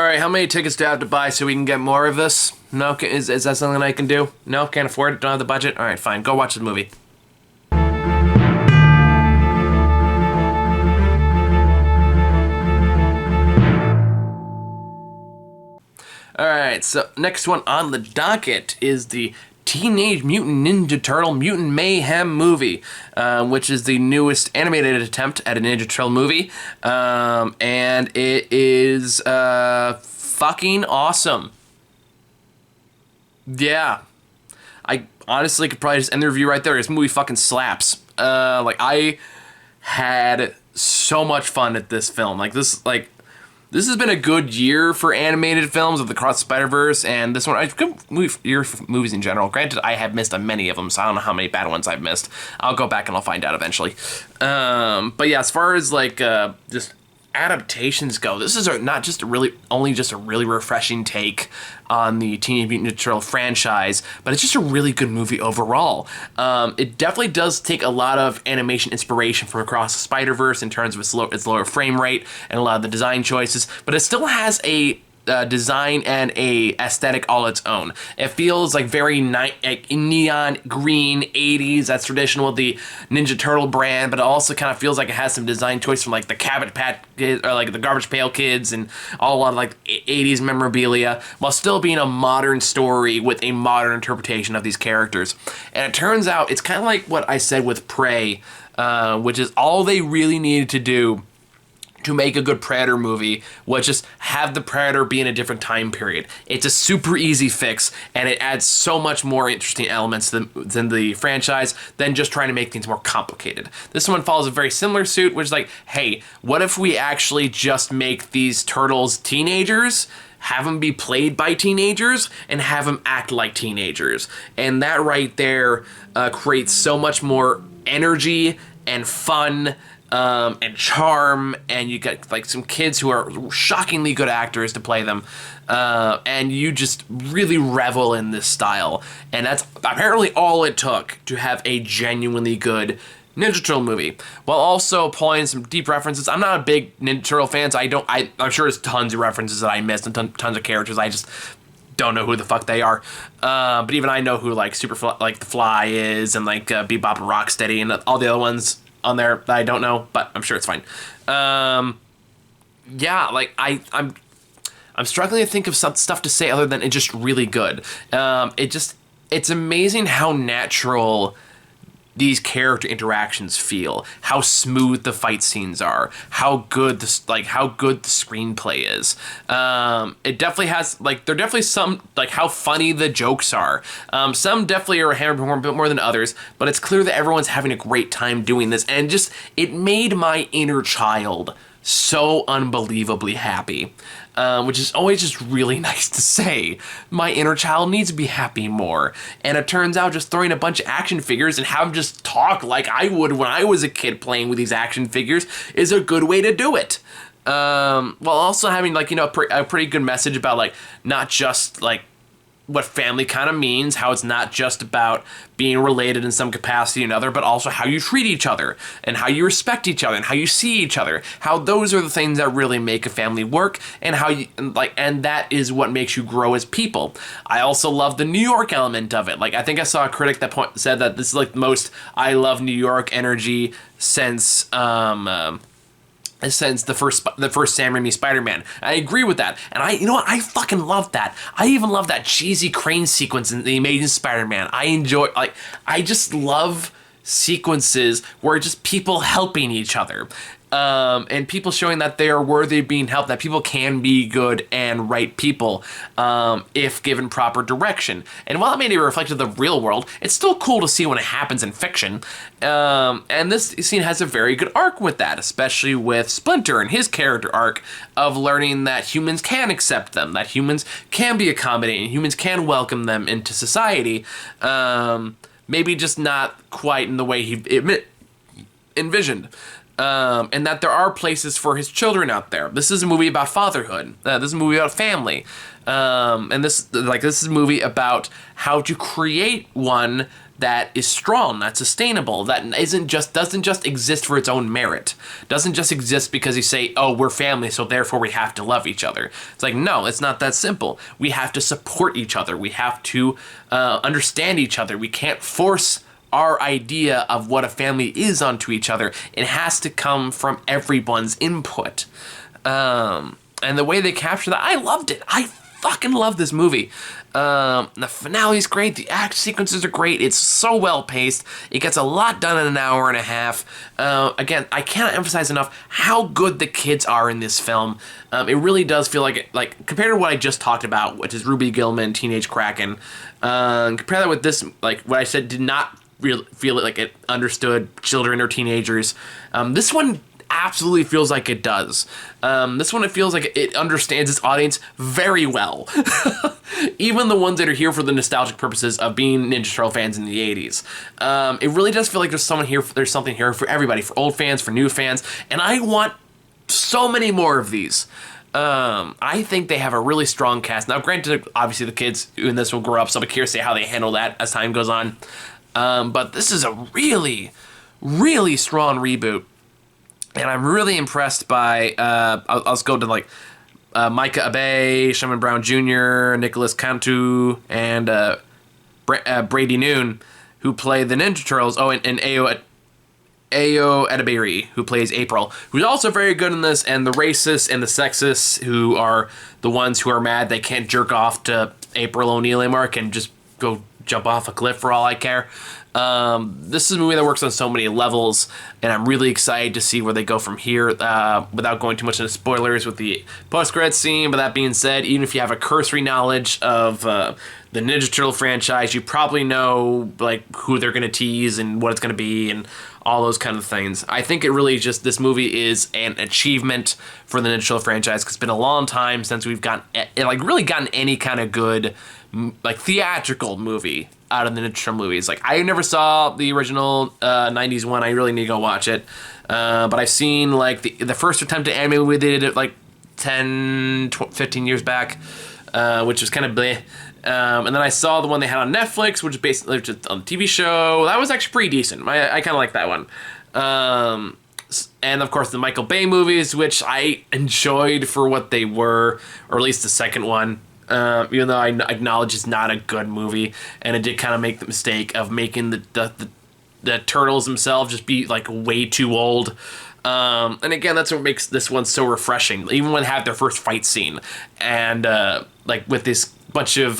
All right, how many tickets do I have to buy so we can get more of this? No, is that something I can do? No, can't afford it, don't have the budget? All right, fine, go watch the movie. All right, so next one on the docket is the Teenage Mutant Ninja Turtle Mutant Mayhem movie, which is the newest animated attempt at a Ninja Turtle movie, and it is fucking awesome. Yeah, I honestly could probably just end the review right there. This movie fucking slaps. I had so much fun at this film. This has been a good year for animated films with Across the Spider-Verse, and this one, good year for movies in general. Granted, I have missed many of them, so I don't know how many bad ones I've missed. I'll go back and I'll find out eventually. But yeah, as far as just adaptations go, this is not just only a really refreshing take on the Teenage Mutant Ninja Turtle franchise, but it's just a really good movie overall. It definitely does take a lot of animation inspiration from Across the Spider-Verse in terms of its lower frame rate and a lot of the design choices, but it still has a design and a aesthetic all its own. It feels like very neon green 80s. That's traditional with the Ninja Turtle brand, but it also kind of feels like it has some design choice from the Cabbage Patch Kids or the Garbage Pail Kids and a lot of 80s memorabilia, while still being a modern story with a modern interpretation of these characters. And it turns out it's kind of like what I said with Prey, which is all they really needed to do to make a good Predator movie was just have the Predator be in a different time period. It's a super easy fix, and it adds so much more interesting elements than the franchise than just trying to make things more complicated. This one follows a very similar suit, which is hey, what if we actually just make these turtles teenagers, have them be played by teenagers, and have them act like teenagers? And that right there creates so much more energy and fun and charm, and you get some kids who are shockingly good actors to play them, and you just really revel in this style. And that's apparently all it took to have a genuinely good Ninja Turtle movie, while also pulling some deep references. I'm not a big Ninja Turtle fan, so I'm sure there's tons of references that I missed and tons of characters I just don't know who the fuck they are. But even I know who the Fly is, and Bebop and Rocksteady and all the other ones on there that I don't know, but I'm sure it's fine. I'm struggling to think of some stuff to say other than it's just really good. It's amazing how natural these character interactions feel, how smooth the fight scenes are, how good the screenplay is. It definitely has there are definitely some how funny the jokes are. Some definitely are hammered a bit more than others, but it's clear that everyone's having a great time doing this, and it made my inner child so unbelievably happy, which is always just really nice to say. My inner child needs to be happy more, and it turns out just throwing a bunch of action figures and have them just talk like I would when I was a kid playing with these action figures is a good way to do it. While also having a pretty good message about not just what family kind of means, how it's not just about being related in some capacity or another, but also how you treat each other and how you respect each other and how you see each other, how those are the things that really make a family work, and how you and that is what makes you grow as people. I also love the New York element of it. I think I saw a critic that said that this is the most I love New York energy since the first Sam Raimi Spider-Man. I agree with that. And I fucking love that. I even love that cheesy crane sequence in The Amazing Spider-Man. I just love sequences where just people helping each other. And people showing that they are worthy of being helped, that people can be good and right people if given proper direction. And while it may be reflected in the real world, it's still cool to see when it happens in fiction. And this scene has a very good arc with that, especially with Splinter and his character arc of learning that humans can accept them, that humans can be accommodating, humans can welcome them into society. Maybe just not quite in the way he envisioned. And that there are places for his children out there. This is a movie about fatherhood. This is a movie about family. And this is a movie about how to create one that is strong, that's sustainable, that doesn't just exist for its own merit, doesn't just exist because you say, oh, we're family, so therefore we have to love each other. It's like, no, it's not that simple. We have to support each other. We have to understand each other. We can't force our idea of what a family is onto each other. It has to come from everyone's input. And the way they capture that, I loved it. I fucking love this movie. The finale's great. The act sequences are great. It's so well paced. It gets a lot done in an hour and a half. Again, I cannot emphasize enough how good the kids are in this film. It really does feel like compared to what I just talked about, which is Ruby Gillman, Teenage Kraken. Compare that with this, like what I said, did not really feel like it understood children or teenagers. This one absolutely feels like it does. This one, it feels like it understands its audience very well. Even the ones that are here for the nostalgic purposes of being Ninja Turtle fans in the 80s. It really does feel like there's something here for everybody, for old fans, for new fans, and I want so many more of these. I think they have a really strong cast. Now, granted, obviously the kids in this will grow up, so I'm curious to see how they handle that as time goes on. But this is a really, really strong reboot. And I'm really impressed by, I'll just go to like Micah Abe, Sherman Brown Jr., Nicholas Cantu, and Brady Noon, who play the Ninja Turtles. Oh, and Ayo Edebiri, who plays April, who's also very good in this, and the racists and the sexists, who are the ones who are mad they can't jerk off to April O'Neil Mark and just go jump off a cliff for all I care. This is a movie that works on so many levels, and I'm really excited to see where they go from here, without going too much into spoilers with the post-credits scene. But that being said, even if you have a cursory knowledge of the Ninja Turtle franchise, you probably know like who they're going to tease and what it's going to be and all those kind of things. I think it really just, this movie is an achievement for the Ninja Turtle franchise, because it's been a long time since we've gotten any kind of good like theatrical movie out of the Ninja Turtle movies. Like, I never saw the original 90s one. I really need to go watch it. But I've seen like the first attempt at anime movie they did it like 15 years back, which was kind of bleh. And then I saw the one they had on Netflix, which is basically just on the TV show. That was actually pretty decent. I kind of like that one. And of course the Michael Bay movies, which I enjoyed for what they were, or at least the second one. Even though I acknowledge it's not a good movie, and it did kind of make the mistake of making the turtles themselves just be like way too old. And again, that's what makes this one so refreshing. Even when they have their first fight scene, and like with this bunch of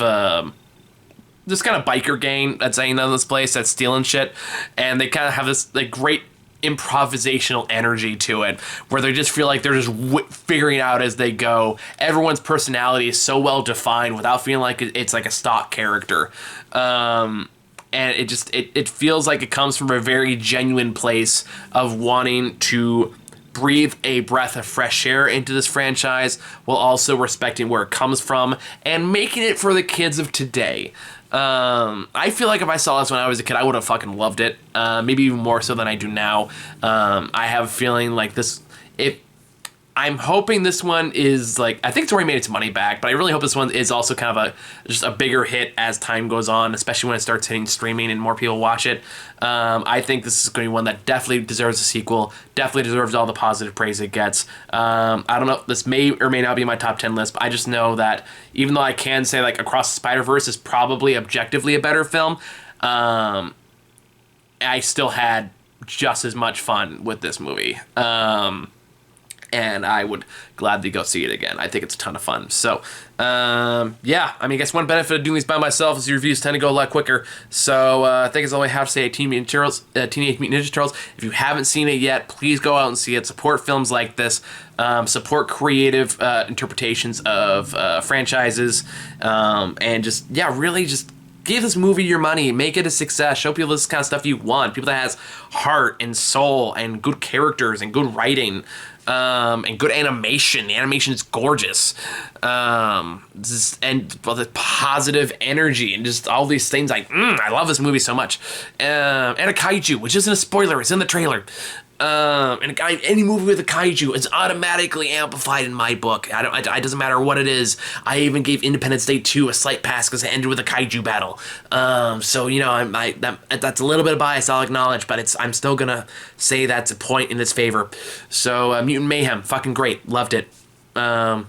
this kind of biker gang that's hanging out in this place that's stealing shit, and they kind of have this like great improvisational energy to it, where they just feel like they're just figuring it out as they go. Everyone's personality is so well defined without feeling like it's like a stock character. And it feels like it comes from a very genuine place of wanting to breathe a breath of fresh air into this franchise while also respecting where it comes from and making it for the kids of today. I feel like if I saw this when I was a kid, I would have fucking loved it. Maybe even more so than I do now. I have a feeling like this, I'm hoping this one is like, I think it's already made its money back, but I really hope this one is also kind of just a bigger hit as time goes on, especially when it starts hitting streaming and more people watch it. I think this is going to be one that definitely deserves a sequel, definitely deserves all the positive praise it gets. I don't know, this may or may not be my top 10 list, but I just know that even though I can say like Across the Spider-Verse is probably objectively a better film, I still had just as much fun with this movie. And I would gladly go see it again. I think it's a ton of fun. So, yeah. I mean, I guess one benefit of doing these by myself is the reviews tend to go a lot quicker. So, I think that's all I have to say. Teenage Mutant Ninja Turtles. If you haven't seen it yet, please go out and see it. Support films like this. Support creative interpretations of franchises. And just, yeah, really just give this movie your money. Make it a success. Show people this kind of stuff you want. People that has heart and soul and good characters and good writing. And good animation. The animation is gorgeous. And the positive energy and just all these things. I love this movie so much. And a kaiju, which isn't a spoiler. It's in the trailer. And any movie with a kaiju is automatically amplified in my book. It doesn't matter what it is. I even gave Independence Day 2 a slight pass because it ended with a kaiju battle. So you know, that's a little bit of bias, I'll acknowledge, but I'm still gonna say that's a point in its favor. So Mutant Mayhem, fucking great, loved it. Bye.